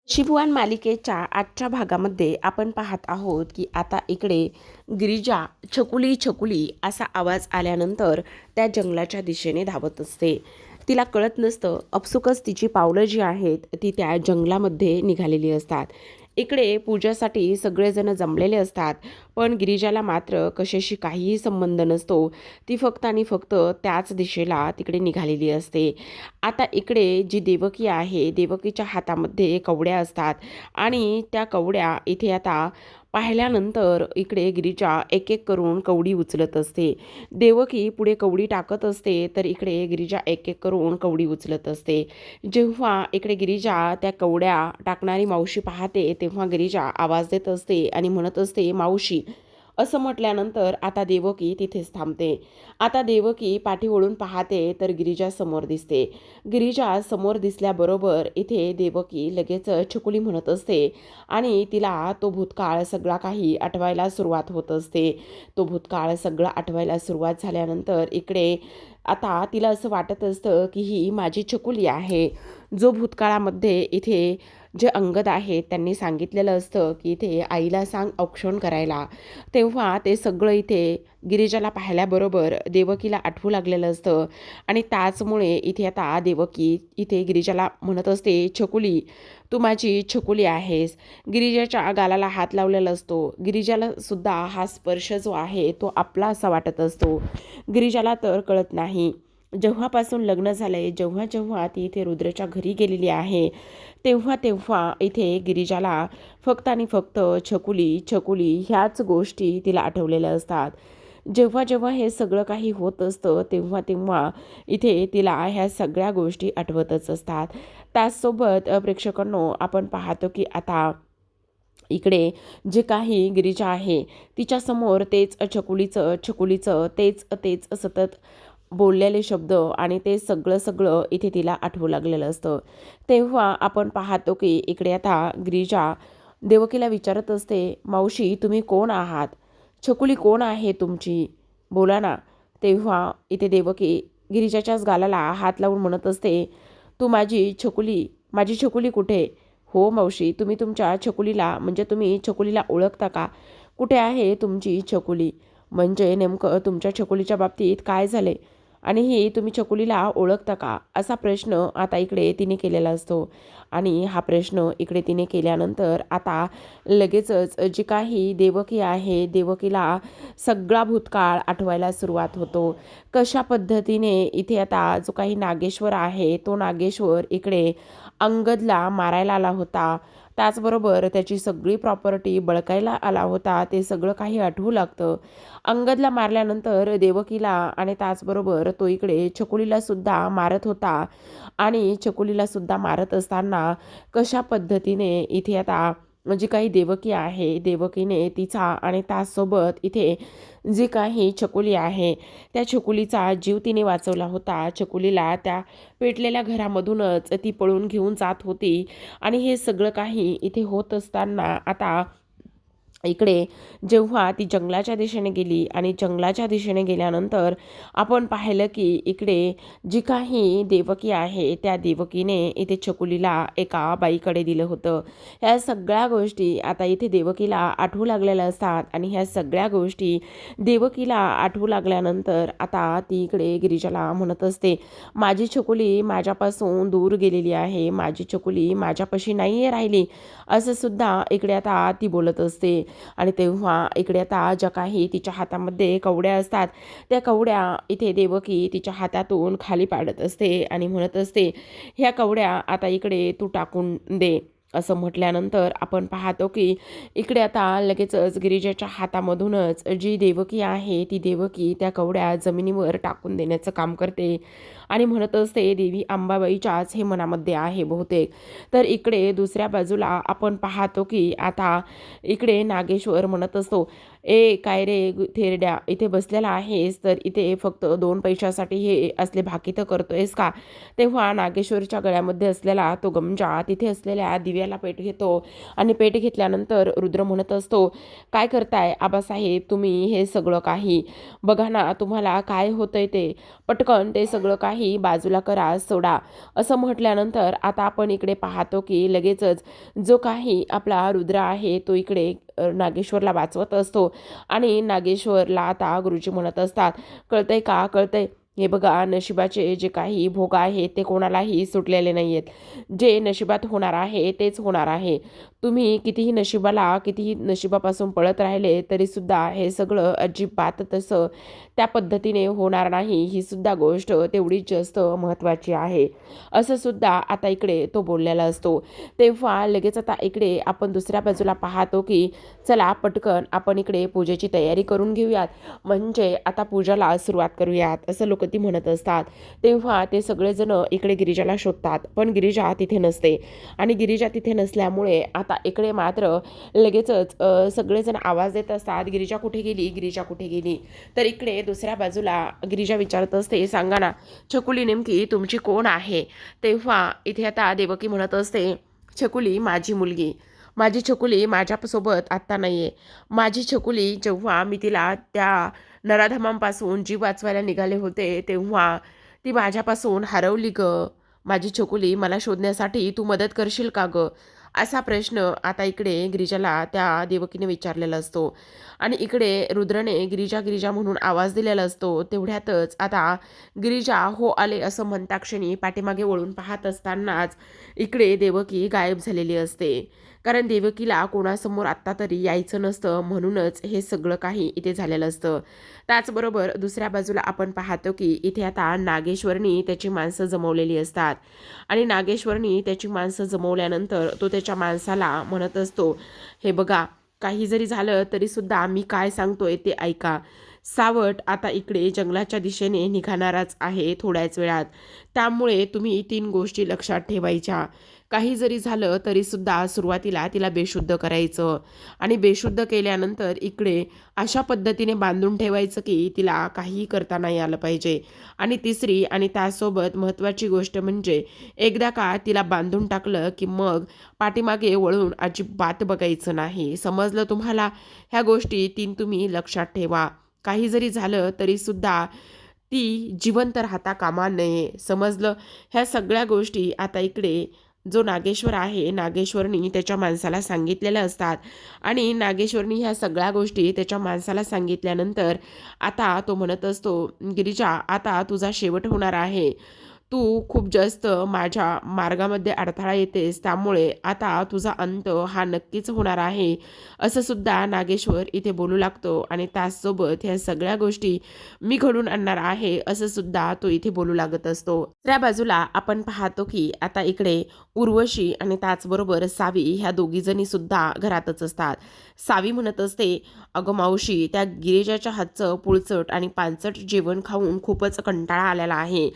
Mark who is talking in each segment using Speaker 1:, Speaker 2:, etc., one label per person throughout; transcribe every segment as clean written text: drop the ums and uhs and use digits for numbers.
Speaker 1: शिबवान मालिकेच्या आजच्या भागामध्ये आपण पाहत आहोत की आता इकडे गिरिजा छकुली छकुली असा आवाज आल्यानंतर त्या जंगलाच्या दिशेने धावत असते. तिला कळत नसतं, आपसुकच तिची पावलं जी आहेत ती त्या जंगलामध्ये निघालेली असतात. इकडे पूजासाठी सगळेजण जमलेले असतात, पण गिरिजाला मात्र कशाशी काहीही संबंध नसतो. ती फक्त आणि फक्त त्याच दिशेला तिकडे निघालेली असते. आता इकडे जी देवकी आहे, देवकीच्या हातामध्ये कवड्या असतात आणि त्या कवड्या इथे आता पाहिल्यानंतर इकडे गिरिजा एक एक करून कवडी उचलत असते. देवकी पुढे कवडी टाकत असते, तर इकडे गिरिजा एक एक करून कवडी उचलत असते. जेव्हा इकडे गिरिजा त्या कवड्या टाकणारी मावशी पाहते, तेव्हा गिरिजा आवाज देत असते आणि म्हणत असते, मावशी. असं म्हटल्यानंतर आता देवकी तिथेच थांबते. आता देवकी पाठी वळून पाहते तर गिरिजा समोर दिसते. गिरिजा समोर दिसल्याबरोबर इथे देवकी लगेच छकुली म्हणत असते आणि तिला तो भूतकाळ सगळा काही आठवायला सुरुवात होत असते. तो भूतकाळ सगळं आठवायला सुरुवात झाल्यानंतर इकडे आता तिला असं वाटत असतं की ही माझी छकुली आहे. जो भूतकाळामध्ये इथे जे अंगद आहेत त्यांनी सांगितलेलं असतं की इथे आईला सांग औक्षण करायला. तेव्हा ते सगळं इथे गिरिजाला पाहिल्याबरोबर देवकीला आठवू लागलेलं असतं आणि त्याचमुळे इथे आता देवकी इथे गिरिजाला म्हणत असते, छकुली, तू माझी छकुली आहेस. गिरिजाच्या गालाला हात लावलेला असतो. गिरिजाला सुद्धा हा स्पर्श जो आहे तो आपला असा वाटत असतो. गिरिजाला तर कळत नाही. जेव्हापासून लग्न झालंय, जेव्हा जेव्हा ती इथे रुद्रच्या घरी गेलेली आहे, तेव्हा तेव्हा इथे गिरिजाला फक्त आणि फक्त छकुली छकुली ह्याच गोष्टी तिला आठवलेल्या असतात. जेव्हा जेव्हा हे सगळं काही होत असतं तेव्हा तेव्हा इथे तिला ह्या सगळ्या गोष्टी आठवतच असतात. त्याचसोबत प्रेक्षकांनो, आपण पाहतो की आता इकडे जे काही गिरिजा आहे तिच्यासमोर तेच छकुलीचं छकुलीचं तेच तेच सतत बोललेले शब्द आणि ते सगळं सगळं इथे तिला आठवू लागलेलं असतं. तेव्हा आपण पाहतो की इकडे आता गिरिजा देवकीला विचारत असते, मावशी तुम्ही कोण आहात? छकुली कोण आहे तुमची? बोला ना. तेव्हा इथे देवकी गिरिजाच्याच गालाला हात लावून म्हणत असते, तू माझी छकुली कुठे? हो मावशी, तुम्ही तुमच्या छकुलीला म्हणजे तुम्ही छकुलीला ओळखता का? कुठे आहे तुमची छकुली? म्हणजे नेमकं तुमच्या छकुलीच्या बाबतीत काय झाले? आणि ही तुम्ही छकुलीला ओळखता का? असा प्रश्न आता इकडे तिने केलेला असतो. आणि हा प्रश्न इकडे तिने केल्यानंतर आता लगेचच जी काही देवकी आहे, देवकीला सगळा भूतकाळ आठवायला सुरुवात होतो. कशा पद्धतीने इथे आता जो काही नागेश्वर आहे, तो नागेश्वर इकडे अंगदला मारायला आला होता. त्याचबरोबर त्याची सगळी प्रॉपर्टी बळकायला आला होता. ते सगळं काही आठवू लागतं. अंगदला मारल्यानंतर देवकीला आणि त्याचबरोबर तो इकडे छकुलीला सुद्धा मारत होता आणि छकुलीला सुद्धा मारत असताना कशा पद्धतीने इथे आता जी काही देवकी आहे, देवकीने तिचा आणि त्याचसोबत इथे जी काही छकुली आहे त्या छकुलीचा जीव तिने वाचवला होता. छकुलीला त्या पेटलेल्या घरामधूनच ती पळून घेऊन जात होती आणि हे सगळं काही इथे होत असताना आता इकडे जेव्हा ती जंगलाच्या दिशेने गेली आणि जंगलाच्या दिशेने गेल्यानंतर आपण पाहिलं की इकडे जी काही देवकी आहे त्या देवकीने इथे छकुलीला एका बाईकडे दिलं होतं. ह्या सगळ्या गोष्टी आता इथे देवकीला आठवू लागलेल्या असतात आणि ह्या सगळ्या गोष्टी देवकीला आठवू लागल्यानंतर आता ती इकडे गिरिजाला म्हणत असते, माझी छकुली माझ्यापासून दूर गेलेली आहे, माझी छकुली माझ्यापाशी नाही आहे राहिली, असं सुद्धा इकडे आता ती बोलत असते. आणि तेव्हा इकडे आता ज्या काही तिच्या हातामध्ये कवड्या असतात त्या कवड्या इथे देवकी तिच्या हातातून खाली पाडत असते आणि म्हणत असते, ह्या कवड्या आता इकडे तू टाकून दे. असं म्हटल्यानंतर आपण पाहतो की इकडे आता लगेचच गिरिजाच्या हातामधूनच जी देवकी आहे ती देवकी त्या कवड्या जमिनीवर टाकून देण्याचं काम करते आणि म्हणत असते, देवी अंबाबाईच्याच हे मनामध्ये आहे बहुतेक. तर इकडे दुसऱ्या बाजूला आपण पाहतो की आता इकडे नागेश्वर म्हणत असतो, ए काय रे थेरड्या, इथे बसलेला आहेस तर इथे फक्त 2 पैशासाठी हे असले भाकितं करतोयस का? तेव्हा नागेश्वरच्या गळ्यामध्ये असलेला तो गमजा तिथे असलेल्या दिव्याला पेट घेतो आणि पेट घेतल्यानंतर रुद्र म्हणत असतो, काय करताय आबासाहेब तुम्ही हे सगळं काही? बघा ना तुम्हाला काय होतंय ते. पटकन ते सगळं काही काही बाजूला करा, सोडा असं म्हटल्यानंतर आता आपण इकडे पाहतो की लगेचच जो काही आपला रुद्र आहे तो इकडे नागेश्वरला वाचवत असतो आणि नागेश्वरला आता गुरुजी म्हणत असतात, कळतंय का, कळतंय? हे बघा, नशिबाचे जे काही भोग आहेत ते कोणालाही सुटलेले नाही आहेत. जे नशिबात होणार आहे तेच होणार आहे. तुम्ही कितीही नशिबापासून पळत राहिले तरीसुद्धा हे सगळं अजिबात तसं त्या पद्धतीने होणार नाही. ही सुद्धा गोष्ट तेवढीच जास्त महत्त्वाची आहे असं सुद्धा आता इकडे तो बोललेला असतो. तेव्हा लगेच आता इकडे आपण दुसऱ्या बाजूला पाहतो की चला पटकन आपण इकडे पूजेची तयारी करून घेऊयात, म्हणजे आता पूजाला सुरुवात करूयात असं लोक ती म्हणत असतात. तेव्हा ते सगळेजण इकडे गिरिजाला शोधतात, पण गिरिजा तिथे नसते आणि गिरिजा तिथे नसल्यामुळे आता इकडे मात्र लगेचच सगळेजण आवाज देत असतात, गिरिजा कुठे गेली, गिरिजा कुठे गेली. तर इकडे दुसऱ्या बाजूला गिरिजा विचारत असते, सांगा ना छकुली नेमकी तुमची कोण आहे. तेव्हा इथे आता देवकी म्हणत असते, छकुली माझी मुलगी, माझी छकुली माझ्यासोबत आत्ता नाही आहे. माझी छकुली जेव्हा मी तिला त्या नराधमांपासून जीव वाचवायला निघाले होते तेव्हा ती माझ्यापासून हरवली गं. माझी छकुली मला शोधण्यासाठी तू मदत करशील का गं, असा प्रश्न आता इकडे गिरिजाला त्या देवकीने विचारलेला असतो. आणि इकडे रुद्रने गिरिजा गिरिजा म्हणून आवाज दिलेला असतो. तेवढ्यातच आता गिरिजा हो आले असं म्हणताक्षणी पाठीमागे वळून पाहत असतानाच इकडे देवकी गायब झालेली असते. कारण देवकीला कोणासमोर आत्ता तरी यायचं नसतं, म्हणूनच हे सगळं काही इथे झालेलं असतं. त्याचबरोबर दुसऱ्या बाजूला आपण पाहतो की इथे आता नागेश्वरनी त्याची माणसं जमवलेली असतात आणि नागेश्वरनी त्याची माणसं जमवल्यानंतर तो त्याच्या माणसाला म्हणत असतो, हे बघा, काही जरी झालं तरीसुद्धा मी काय सांगतोय ते ऐका. सावट आता इकडे जंगलाच्या दिशेने निघाणारच आहे थोड्याच वेळात, त्यामुळे तुम्ही 3 गोष्टी लक्षात ठेवायच्या. काही जरी झालं तरीसुद्धा सुरुवातीला तिला बेशुद्ध करायचं आणि बेशुद्ध केल्यानंतर इकडे अशा पद्धतीने बांधून ठेवायचं की तिला काहीही करता नाही आलं पाहिजे. आणि तिसरी आणि त्यासोबत महत्त्वाची गोष्ट म्हणजे एकदा का तिला बांधून टाकलं की मग पाठीमागे वळून अजिबात बघायचं नाही. समजलं तुम्हाला? ह्या गोष्टी 3 तुम्ही लक्षात ठेवा. काही जरी झालं तरीसुद्धा ती जिवंत राहता कामा नये, समजलं? ह्या सगळ्या गोष्टी आता इकडे जो नागेश्वर आहे नागेश्वरनी त्याच्या माणसाला सांगितलेल्या असतात आणि नागेश्वरनी ह्या सगळ्या गोष्टी त्याच्या माणसाला सांगितल्यानंतर आता तो म्हणत असतो, गिरिजा आता तुझा शेवट होणार आहे. तू खूप जास्त माझ्या मार्गामध्ये अडथळा येतेस, त्यामुळे आता तुझा अंत हा नक्कीच होणार आहे असं सुद्धा नागेश्वर इथे बोलू लागतो. आणि त्याचसोबत ह्या सगळ्या गोष्टी मी घडून आणणार आहे असं सुद्धा तो इथे बोलू लागत असतो. त्या बाजूला आपण पाहतो की आता इकडे उर्वशी आणि त्याचबरोबर सावी ह्या दोघीजणी सुद्धा घरातच असतात. सावी म्हणत असते, अगं मावशी, त्या गिरिजाच्या हातचं पुळचट आणि पानचट जेवण खाऊन खूपच कंटाळा आलेला आहे.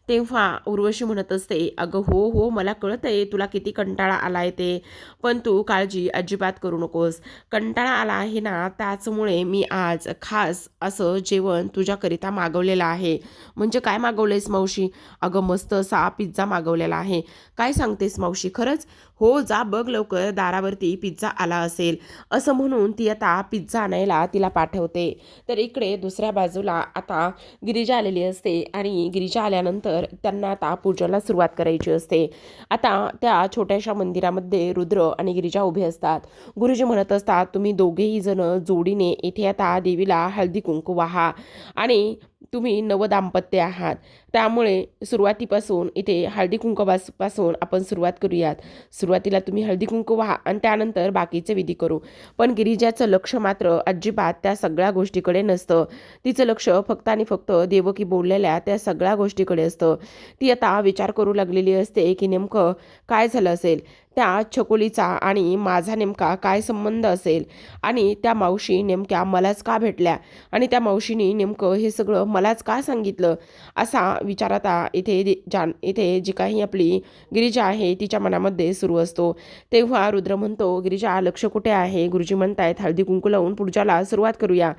Speaker 1: तेव्हा उर्वशी म्हणत असते, अगं हो हो, मला कळत आहे तुला किती कंटाळा आला आहे ते, पण तू काळजी अजिबात करू नकोस. कंटाळा आला आहे ना, त्याचमुळे मी आज खास असं जेवण तुझ्याकरिता मागवलेलं आहे. म्हणजे काय मागवलंयस मावशी? अगं मस्त असा पिझ्झा मागवलेला आहे. काय सांगतेस मावशी, खरंच? हो, जा बघ लवकर, दारावरती पिझ्झा आला असेल. असं म्हणून ती आता पिझ्झा आणायला तिला पाठवते. तर इकडे दुसऱ्या बाजूला आता गिरिजा आलेली असते आणि गिरिजा आल्यानंतर त्यांना आता पूजेला सुरुवात करायची असते. आता त्या छोट्याशा मंदिरामध्ये रुद्र आणि गिरिजा उभे असतात. गुरुजी म्हणत असतात, तुम्ही दोघेही जण जोडीने इथे आता देवीला हळदी कुंकू वाहा आणि तुम्ही नवदाम्पत्य आहात, त्यामुळे सुरुवातीपासून इथे हळदी कुंकवापासून आपण सुरुवात करूयात. सुरुवातीला तुम्ही हळदी कुंकू वाहा आणि त्यानंतर बाकीचे विधी करू. पण गिरिजाचं लक्ष मात्र अजिबात त्या सगळ्या गोष्टीकडे नसतं. तिचं लक्ष फक्त आणि फक्त देवकी बोललेल्या त्या सगळ्या गोष्टीकडे असतं. ती आता विचार करू लागलेली असते की नेमकं काय झालं असेल, त्या छकुलीचा आणि माझा नेमका काय संबंध असेल आणि त्या मावशी नेमक्या मलाच का भेटल्या आणि त्या मावशीने नेमकं हे सगळं मलाच का सांगितलं, असा विचार आता इथे जी काही आपली गिरिजा आहे तिच्या मनामध्ये सुरू असतो. तेव्हा रुद्र म्हणतो, गिरिजा लक्ष कुठे आहे? गुरुजी म्हणतायत हळदी कुंकू लावून पूजाला सुरुवात करूया.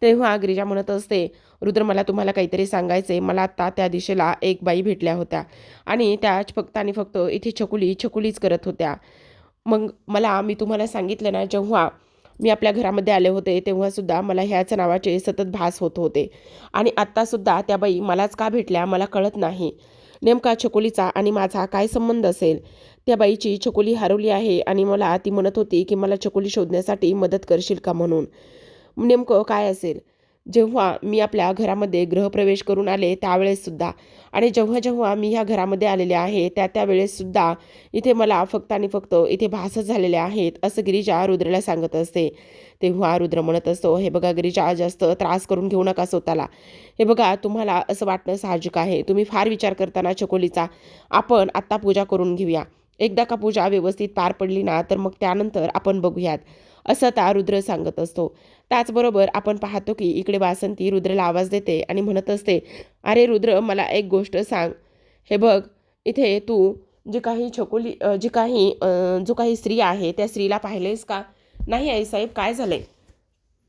Speaker 1: तेव्हा गिरिजा म्हणत असते, रुद्र मला तुम्हाला काहीतरी सांगायचे. मला आत्ता त्या दिशेला एक बाई भेटल्या होत्या आणि त्या फक्त आणि फक्त इथे छकुलीच करत होत्या. मग मी तुम्हाला सांगितलं ना, जेव्हा मी आपल्या घरामध्ये आले होते तेव्हासुद्धा मला ह्याच नावाचे सतत भास होत होते आणि आत्तासुद्धा त्या बाई मलाच का भेटल्या मला कळत नाही. नेमका छकुलीचा आणि माझा काय संबंध असेल? त्या बाईची छकुली हरवली आहे आणि मला ती म्हणत होती की मला छकुली शोधण्यासाठी मदत करशील का म्हणून. नेमकं काय असेल? जेव्हा मी आपल्या घरामध्ये गृहप्रवेश करून आले त्यावेळेससुद्धा आणि जेव्हा जेव्हा मी ह्या घरामध्ये आलेले आहे त्यावेळेससुद्धा इथे मला फक्त आणि फक्त इथे भासच झालेले आहेत असं गिरिजा रुद्रला सांगत असते. तेव्हा रुद्र म्हणत असतो, हे बघा गिरिजा, जास्त त्रास करून घेऊ नका स्वतःला. हे बघा, तुम्हाला असं वाटणं साहजिक आहे. तुम्ही फार विचार करताना छकोलीचा. आपण आत्ता पूजा करून घेऊया. एकदा का पूजा व्यवस्थित पार पडली ना तर मग त्यानंतर आपण बघूयात असं त्या रुद्र सांगत असतो. त्याचबरोबर आपण पाहतो की इकडे वासंती रुद्रला आवाज देते आणि म्हणत असते, अरे रुद्र, मला एक गोष्ट सांग. हे बघ, इथे तू जी काही जो काही स्त्री आहे त्या स्त्रीला पाहिलेस का? नाही आईसाहेब, काय झालंय?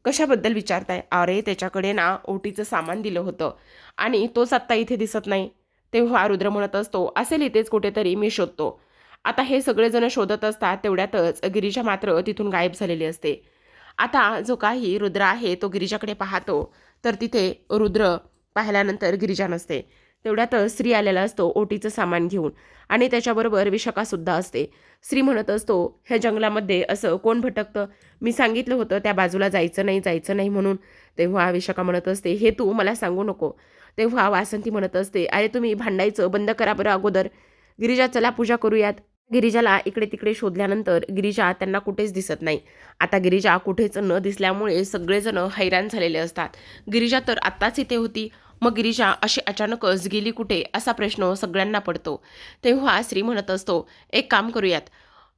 Speaker 1: कशाबद्दल विचारताय? अरे, त्याच्याकडे ना ओटीचं सामान दिलं होतं आणि तोच आत्ता इथे दिसत नाही. तेव्हा रुद्र म्हणत असतो, असेल इथेच कुठेतरी, मी शोधतो. आता हे सगळेजण शोधत असतात तेवढ्यातच गिरीजा मात्र तिथून गायब झालेली असते. आता जो काही रुद्र आहे तो गिरिजाकडे पाहतो तर तिथे रुद्र पाहिल्यानंतर गिरिजा नसते. तेवढ्यातच स्त्री आलेला असतो ओटीचं सामान घेऊन आणि त्याच्याबरोबर विशाखासुद्धा असते. स्त्री म्हणत असतो, ह्या जंगलामध्ये असं कोण भटकतं? मी सांगितलं होतं त्या बाजूला जायचं नाही म्हणून. तेव्हा विशाखा म्हणत असते, हे तू मला सांगू नको. तेव्हा वासंती म्हणत असते, अरे तुम्ही भांडायचं बंद करा बरं अगोदर. गिरिजा, चला पूजा करूयात. गिरिजाला इकडे तिकडे शोधल्यानंतर गिरिजा त्यांना कुठेच दिसत नाही. आता गिरिजा कुठेच न दिसल्यामुळे सगळेजण हैराण झालेले असतात. गिरिजा तर आत्ताच इथे होती, मग गिरिजा अशी अचानकच गेली कुठे असा प्रश्न सगळ्यांना पडतो. तेव्हा श्री म्हणत असतो, एक काम करूयात,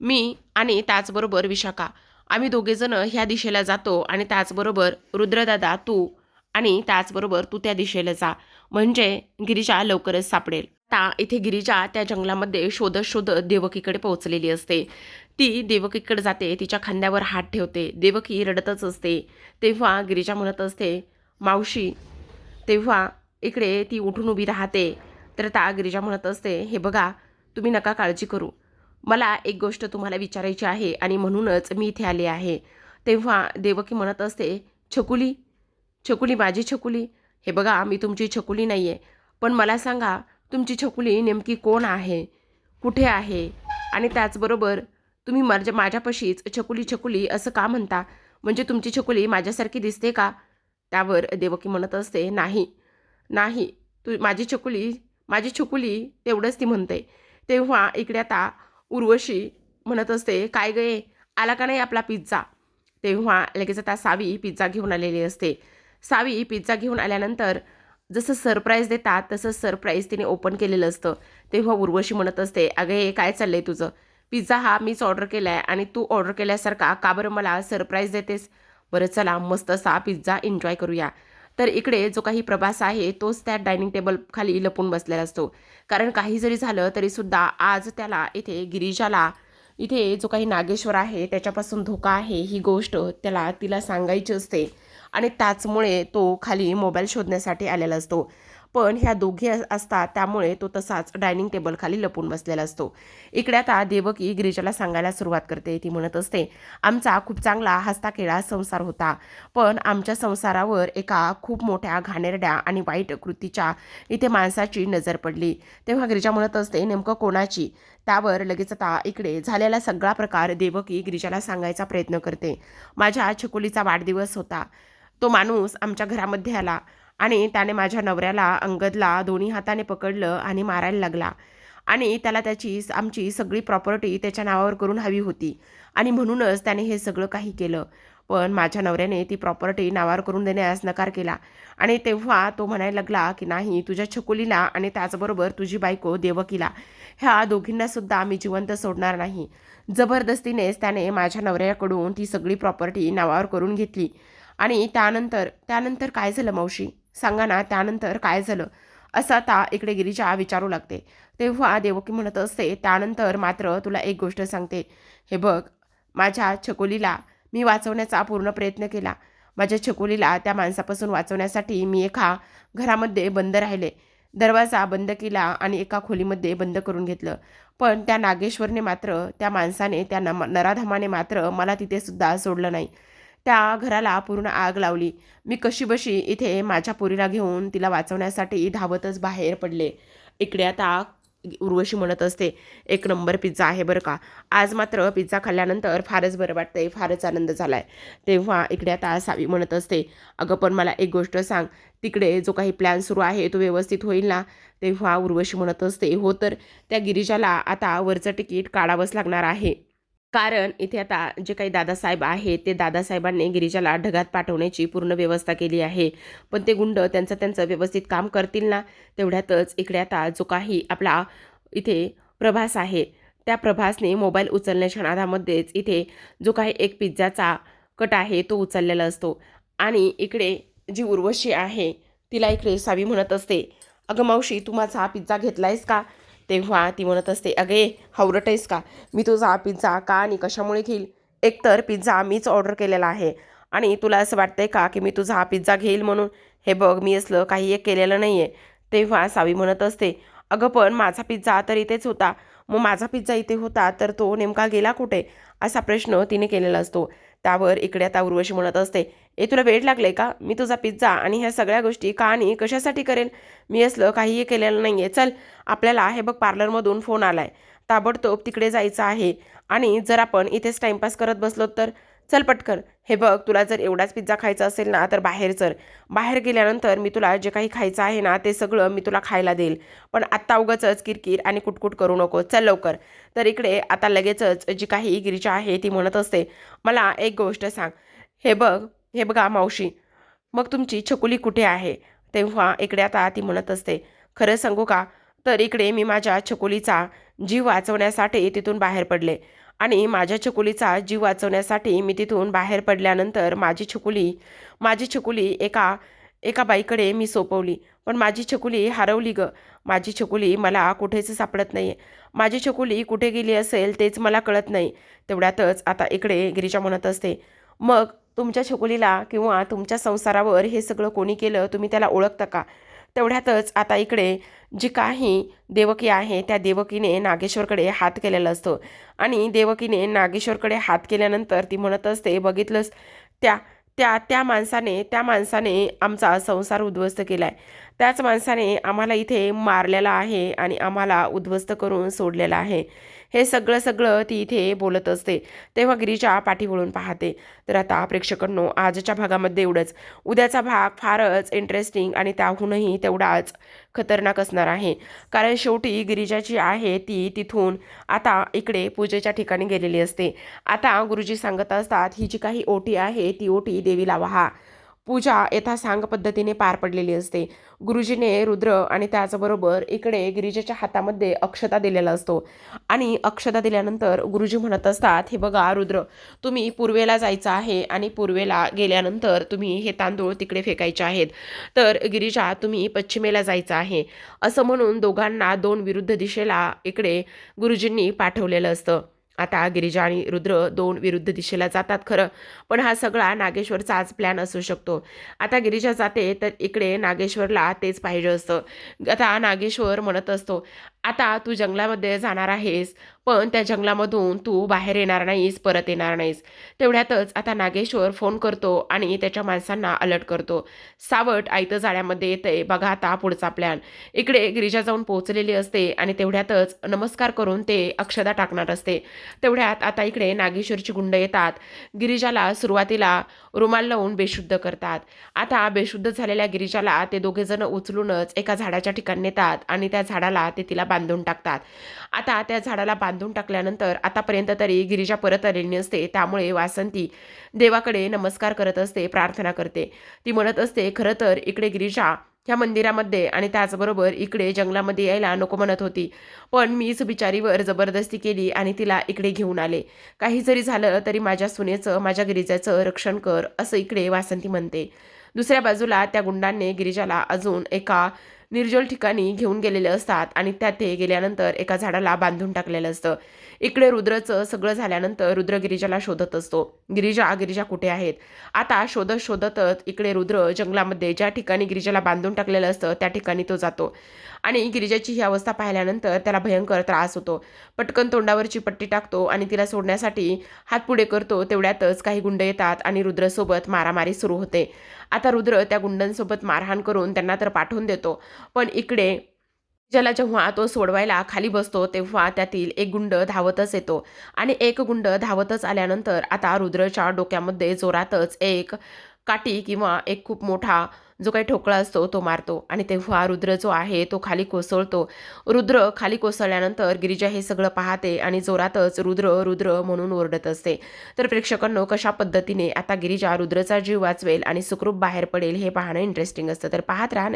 Speaker 1: मी आणि त्याचबरोबर विशाखा आम्ही दोघेजण ह्या दिशेला जातो आणि त्याचबरोबर रुद्रदादा तू आणि त्याचबरोबर तू त्या दिशेला जा, म्हणजे गिरिजा लवकरच सापडेल. आता इथे गिरिजा त्या जंगलामध्ये शोधत शोधत देवकीकडे पोहोचलेली असते. ती देवकीकडे जाते, तिच्या खांद्यावर हात ठेवते. देवकी रडतच असते. तेव्हा गिरिजा म्हणत असते, मावशी. तेव्हा इकडे ती उठून उभी राहते. तर त्या गिरिजा म्हणत असते, हे बघा, तुम्ही नका काळजी करू. मला एक गोष्ट तुम्हाला विचारायची आहे आणि म्हणूनच मी इथे आले आहे. तेव्हा देवकी म्हणत असते, छकुली, छकुली, माझी छकुली. हे बघा, मी तुमची छकुली नाही आहे, पण मला सांगा, तुमची छकुली नेमकी कोण आहे, कुठे आहे? आणि त्याचबरोबर तुम्ही माझ्यापाशीच छकुली छकुली असं का म्हणता? म्हणजे तुमची छकुली माझ्यासारखी दिसते का? त्यावर देवकी म्हणत असते, नाही नाही, तू माझी छकुली तेवढंच ती म्हणते. तेव्हा इकडे आता उर्वशी म्हणत असते, काय गे, आला का नाही आपला पिझ्झा? तेव्हा लगेच आता सावी पिझ्झा घेऊन आलेली असते. सावी पिझ्झा घेऊन आल्यानंतर जसं सरप्राईज देतात तसं सरप्राईज तिने ओपन केलेलं असतं. तेव्हा उर्वशी म्हणत असते, अगं हे काय चाललंय तुझं? पिझ्झा हा मीच ऑर्डर केला आहे आणि तू ऑर्डर केल्यासारखा का बरं मला सरप्राईज देतेस? बरं चला, मस्त असा पिझ्झा एन्जॉय करूया. तर इकडे जो काही प्रभास आहे तोच त्या डायनिंग टेबल खाली लपून बसलेला असतो. कारण काही जरी झालं तरीसुद्धा आज त्याला इथे गिरिजाला इथे जो काही नागेश्वर आहे त्याच्यापासून धोका आहे ही गोष्ट तिला सांगायची असते आणि त्याचमुळे तो खाली मोबाईल शोधण्यासाठी आलेला असतो. पण ह्या दोघी असतात त्यामुळे तो तसाच डायनिंग टेबल खाली लपून बसलेला असतो. इकडे आता देवकी गिरिजाला सांगायला सुरुवात करते. ती म्हणत असते, आमचा खूप चांगला हसताखेळा संसार होता, पण आमच्या संसारावर एका खूप मोठ्या घाणेरड्या आणि वाईट कृतीच्या इथे माणसाची नजर पडली. तेव्हा गिरिजा म्हणत असते, नेमकं कोणाची? त्यावर लगेच आता इकडे झालेला सगळा प्रकार देवकी गिरिजाला सांगायचा प्रयत्न करते. माझ्या छकुलीचा वाढदिवस होता. तो माणूस आमच्या घरामध्ये आला आणि त्याने माझ्या नवऱ्याला अंगदला दोन्ही हाताने पकडलं आणि मारायला लागला आणि त्याला आमची सगळी प्रॉपर्टी त्याच्या नावावर करून हवी होती आणि म्हणूनच त्याने हे सगळं काही केलं. पण माझ्या नवऱ्याने ती प्रॉपर्टी नावावर करून देण्यास नकार केला आणि तेव्हा तो म्हणायला लागला की नाही, तुझ्या छकुलीला आणि त्याचबरोबर तुझी बायको देवकीला, ह्या दोघींनासुद्धा मी जिवंत सोडणार नाही. जबरदस्तीनेच त्याने माझ्या नवऱ्याकडून ती सगळी प्रॉपर्टी नावावर करून घेतली. आणि त्यानंतर काय झालं मावशी? सांगा ना, त्यानंतर काय झालं? असं आता इकडे गिरिजा विचारू लागते. तेव्हा देवकी म्हणत असते, त्यानंतर मात्र तुला एक गोष्ट सांगते. हे बघ, माझ्या छकुलीला मी वाचवण्याचा पूर्ण प्रयत्न केला. माझ्या छकुलीला त्या माणसापासून वाचवण्यासाठी मी एका घरामध्ये बंद राहिले. दरवाजा बंद केला आणि एका खोलीमध्ये बंद करून घेतलं. पण त्या नागेश्वरने मात्र, त्या माणसाने, त्या नराधमाने मात्र मला तिथे सुद्धा सोडलं नाही. त्या घराला पूर्ण आग लावली. मी कशीबशी इथे माझ्या पोरीला घेऊन तिला वाचवण्यासाठी धावतच बाहेर पडले. इकडे आता उर्वशी म्हणत असते, एक नंबर पिझ्झा आहे बरं का. आज मात्र पिझ्झा खाल्ल्यानंतर फारच बरं वाटतंय, फारच आनंद झाला आहे. तेव्हा इकडे आता सावी म्हणत असते, अगं पण मला एक गोष्ट सांग, तिकडे जो काही प्लॅन सुरू आहे तो व्यवस्थित होईल ना? तेव्हा उर्वशी म्हणत असते, हो तर त्या गिरिजाला आता वरचं तिकीट काढावंच लागणार आहे. कारण इथे आता जे काही दादासाहेब आहेत ते दादासाहेबांनी गिरिजाला ढगात पाठवण्याची पूर्ण व्यवस्था केली आहे. पण ते गुंड त्यांचं त्यांचं व्यवस्थित काम करतील ना? तेवढ्यातच इकडे आता जो काही आपला इथे प्रभास आहे, त्या प्रभासने मोबाईल उचलण्याच्या नादामध्येच इथे जो काही एक पिझ्झाचा कट आहे तो उचललेला असतो. आणि इकडे जी उर्वशी आहे तिला इकडे सावी म्हणत असते, अगं मावशी, तू माझा पिझ्झा घेतलायस का? तेव्हा ती म्हणत असते, अगे हावरट आहेस का? मी तुझा पिझ्झा का आणि कशामुळे घेईल? एकतर पिझ्झा मीच ऑर्डर केलेला आहे आणि तुला असं वाटतंय का की मी तुझा हा पिझ्झा घेईल म्हणून? हे बघ, मी असलं काही एक केलेलं नाही आहे. तेव्हा सावी म्हणत असते, अगं पण माझा पिझ्झा तर इथेच होता. मग माझा पिझ्झा इथे होता तर तो नेमका गेला कुठे? असा प्रश्न तिने केलेला असतो. त्यावर इकडे आता उर्वशी म्हणत असते, ए तुला वेळ लागले का? मी तुझा पिझ्झा आणि ह्या सगळ्या गोष्टी का आणि कशासाठी करेन? मी असलं काहीही केलेलं नाही आहे. चल, आपल्याला हे बघ पार्लरमधून फोन आलाय, ताबडतोब तिकडे जायचं आहे. आणि जर आपण इथेच टाइमपास करत बसलो तर? चल पटकन. हे बघ, तुला जर एवढाच पिझ्झा खायचा असेल ना तर बाहेर चल. बाहेर गेल्यानंतर मी तुला जे काही खायचं आहे ना ते सगळं मी तुला खायला देईल. पण आत्ता उगाचच किरकिर आणि कुटकुट करू नको. चल लवकर. तर इकडे आता लगेचच जी काही गिरिजा आहे ती म्हणत असते, मला एक गोष्ट सांग. हे बघ, हे बघा मावशी, मग तुमची छकुली कुठे आहे? तेव्हा इकडे आता ती म्हणत असते, खरं सांगू का? तर इकडे मी माझ्या छकुलीचा जीव वाचवण्यासाठी तिथून बाहेर पडले. आणि माझ्या छकुलीचा जीव वाचवण्यासाठी मी तिथून बाहेर पडल्यानंतर माझी छकुली एका एका बाईकडे मी सोपवली. पण माझी छकुली हरवली गं. माझी छकुली मला कुठेच सापडत नाही आहे. माझी छकुली कुठे गेली असेल तेच मला कळत नाही. तेवढ्यातच आता इकडे गिरिजा म्हणत असते, मग तुमच्या छकुलीला किंवा तुमच्या संसारावर हे सगळं कोणी केलं, तुम्ही त्याला ओळखता का? तेवढ्यातच आता इकडे जी काही देवकी आहे त्या देवकीने नागेश्वरकडे हात केलेला असतो. आणि देवकीने नागेश्वरकडे हात केल्यानंतर ती म्हणत असते, बघितलंस, त्या त्या माणसाने आमचा संसार उद्ध्वस्त केलाय. त्याच माणसाने आम्हाला इथे मारलेला आहे आणि आम्हाला उद्ध्वस्त करून सोडलेलं आहे. हे सगळं सगळं ती इथे बोलत असते. तेव्हा गिरीजा पाठी वळून पाहते. तर आता प्रेक्षकांनो, आजच्या भागामध्ये एवढंच. उद्याचा भाग फारच इंटरेस्टिंग आणि त्याहूनही तेवढाच खतरनाक असणार आहे. कारण शेवटी गिरिजा जी आहे ती तिथून आता इकडे पूजेच्या ठिकाणी गेलेली असते. आता गुरुजी सांगत असतात, ही जी काही ओटी आहे ती ओटी देवीला वाहा. पूजा यथासांग पद्धतीने पार पडलेली असते. गुरुजीने रुद्र आणि त्याचबरोबर इकडे गिरिजेच्या हातामध्ये अक्षता दिलेला असतो. आणि अक्षता दिल्यानंतर गुरुजी म्हणत असतात, हे बघा रुद्र, तुम्ही पूर्वेला जायचं आहे आणि पूर्वेला गेल्यानंतर तुम्ही हे तांदूळ तिकडे फेकायचे आहेत. तर गिरिजा, तुम्ही पश्चिमेला जायचं आहे. असं म्हणून दोघांना दोन विरुद्ध दिशेला इकडे गुरुजींनी पाठवलेलं असतं. आता गिरिजा आणि रुद्र दोन विरुद्ध दिशेला जातात खरं, पण हा सगळा नागेश्वरचाच प्लॅन असू शकतो. आता गिरिजा जाते तर इकडे नागेश्वरला तेच पाहिजे असतं. आता नागेश्वर म्हणत असतो, आता तू जंगलामध्ये जाणार आहेस, पण त्या जंगलामधून तू बाहेर येणार नाहीस, परत येणार नाहीस. तेवढ्यातच आता नागेश्वर फोन करतो आणि त्याच्या माणसांना अलर्ट करतो, सावट आयतं जाळ्यामध्ये येतंय, बघा आता पुढचा प्लॅन. इकडे गिरिजा जाऊन पोहोचलेली असते आणि तेवढ्यातच नमस्कार करून ते अक्षदा टाकणार असते. तेवढ्यात आता इकडे नागेश्वरची गुंड येतात. गिरिजाला सुरुवातीला रुमाल लावून बेशुद्ध करतात. आता बेशुद्ध झालेल्या गिरिजाला ते दोघे जण उचलूनच एका झाडाच्या ठिकाणी नेतात आणि त्या झाडाला ते तिला बांधून टाकतात. आता त्या झाडाला बांधून टाकल्यानंतर आतापर्यंत तरी गिरिजा परत आलेली नसते. त्यामुळे वासंती देवाकडे नमस्कार करत असते, प्रार्थना करते. ती म्हणत असते, खरं तर इकडे गिरिजा ह्या मंदिरामध्ये आणि त्याचबरोबर इकडे जंगलामध्ये यायला नको म्हणत होती, पण मीच बिचारीवर जबरदस्ती केली आणि तिला इकडे घेऊन आले. काही जरी झालं तरी माझ्या सुनेचं, माझ्या गिरिजाचं रक्षण कर, असं इकडे वासंती म्हणते. दुसऱ्या बाजूला त्या गुंडांनी गिरिजाला अजून एका निर्जल ठिकाणी घेऊन गेलेले असतात आणि त्या ते गेल्यानंतर एका झाडाला बांधून टाकलेलं असतं. इकडे रुद्रचं सगळं झाल्यानंतर रुद्र गिरिजाला शोधत असतो. गिरिजा कुठे आहेत? आता शोधत शोधतच इकडे रुद्र जंगलामध्ये ज्या ठिकाणी गिरिजाला बांधून टाकलेलं असतं त्या ठिकाणी तो जातो. आणि गिरिजाची ही अवस्था पाहिल्यानंतर त्याला भयंकर त्रास होतो. पटकन तोंडावरची पट्टी टाकतो आणि तिला सोडण्यासाठी हात पुढे करतो. तेवढ्यातच काही गुंड येतात आणि रुद्रसोबत मारामारी सुरू होते. आता रुद्र त्या गुंडांसोबत मारहाण करून त्यांना तर पाठवून देतो, पण इकडे ज्याला जेव्हा तो सोडवायला खाली बसतो तेव्हा त्यातील एक गुंड धावतच येतो आणि एक गुंड धावतच आल्यानंतर आता रुद्रच्या डोक्यामध्ये जोरातच एक काठी किंवा एक खूप मोठा जो काही ठोकळा असतो तो मारतो आणि तेव्हा रुद्र जो आहे तो खाली कोसळतो. रुद्र खाली कोसळल्यानंतर गिरिजा हे सगळं पाहते आणि जोरातच रुद्र रुद्र म्हणून ओरडत असते. तर प्रेक्षकांनो, कशा पद्धतीने आता गिरिजा रुद्रचा जीव वाचवेल आणि सुखरूप बाहेर पडेल हे पाहणं इंटरेस्टिंग असतं. तर पाहत राहा.